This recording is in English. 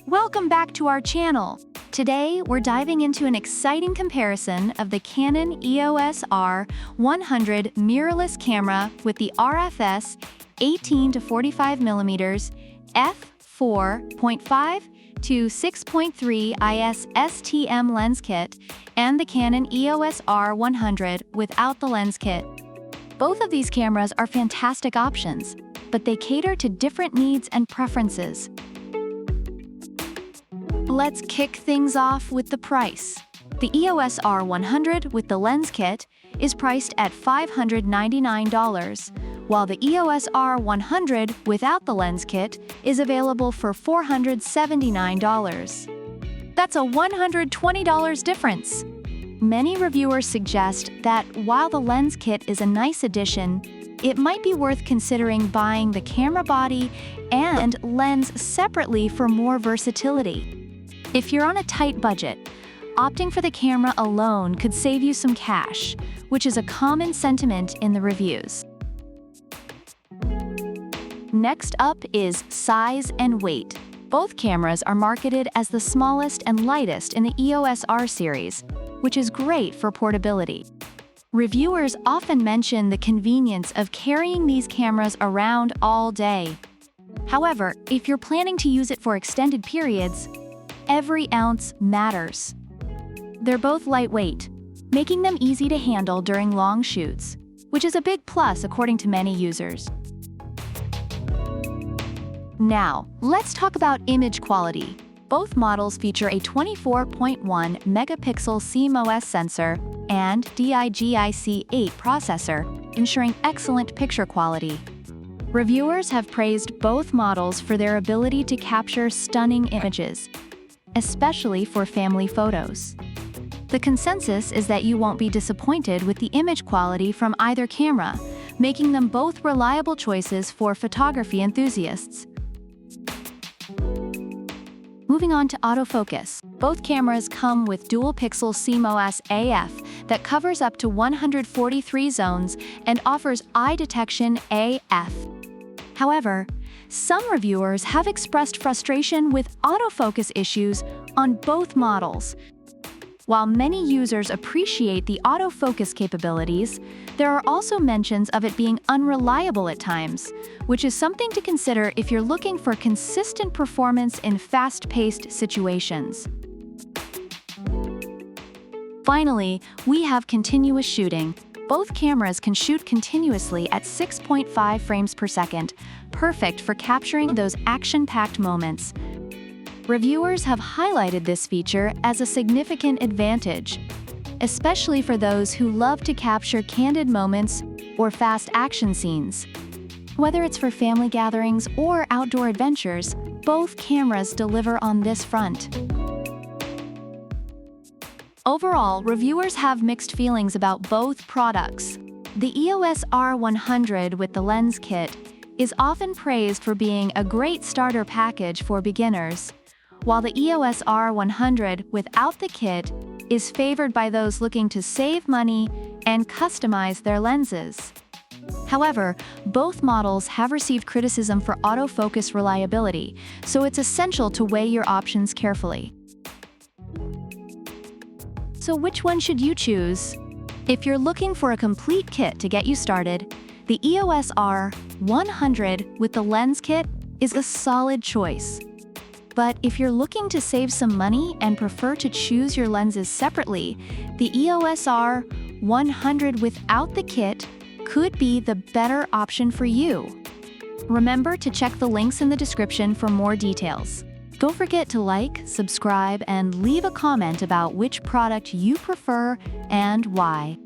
Welcome back to our channel. Today, we're diving into an exciting comparison of the Canon EOS R100 mirrorless camera with the RFS 18 to 45mm f4.5 to 6.3 IS STM lens kit and the Canon EOS R100 without the lens kit. Both of these cameras are fantastic options, but they cater to different needs and preferences. Let's kick things off with the price. The EOS R100 with the lens kit is priced at $599, while the EOS R100 without the lens kit is available for $479. That's a $120 difference. Many reviewers suggest that while the lens kit is a nice addition, it might be worth considering buying the camera body and lens separately for more versatility. If you're on a tight budget, opting for the camera alone could save you some cash, which is a common sentiment in the reviews. Next up is size and weight. Both cameras are marketed as the smallest and lightest in the EOS R series, which is great for portability. Reviewers often mention the convenience of carrying these cameras around all day. However, if you're planning to use it for extended periods, every ounce matters. They're both lightweight, making them easy to handle during long shoots, which is a big plus according to many users. Now, let's talk about image quality. Both models feature a 24.1 megapixel CMOS sensor and DIGIC-8 processor, ensuring excellent picture quality. Reviewers have praised both models for their ability to capture stunning images, especially for family photos. The consensus is that you won't be disappointed with the image quality from either camera, making them both reliable choices for photography enthusiasts. Moving on to autofocus. Both cameras come with dual-pixel CMOS AF that covers up to 143 zones and offers eye detection AF. However, some reviewers have expressed frustration with autofocus issues on both models. While many users appreciate the autofocus capabilities, there are also mentions of it being unreliable at times, which is something to consider if you're looking for consistent performance in fast-paced situations. Finally, we have continuous shooting. Both cameras can shoot continuously at 6.5 frames per second, perfect for capturing those action-packed moments. Reviewers have highlighted this feature as a significant advantage, especially for those who love to capture candid moments or fast action scenes. Whether it's for family gatherings or outdoor adventures, both cameras deliver on this front. Overall, reviewers have mixed feelings about both products. The EOS R100 with the lens kit is often praised for being a great starter package for beginners, while the EOS R100 without the kit is favored by those looking to save money and customize their lenses. However, both models have received criticism for autofocus reliability, so it's essential to weigh your options carefully. So which one should you choose? If you're looking for a complete kit to get you started, the EOS R100 with the lens kit is a solid choice. But if you're looking to save some money and prefer to choose your lenses separately, the EOS R100 without the kit could be the better option for you. Remember to check the links in the description for more details. Don't forget to like, subscribe, and leave a comment about which product you prefer and why.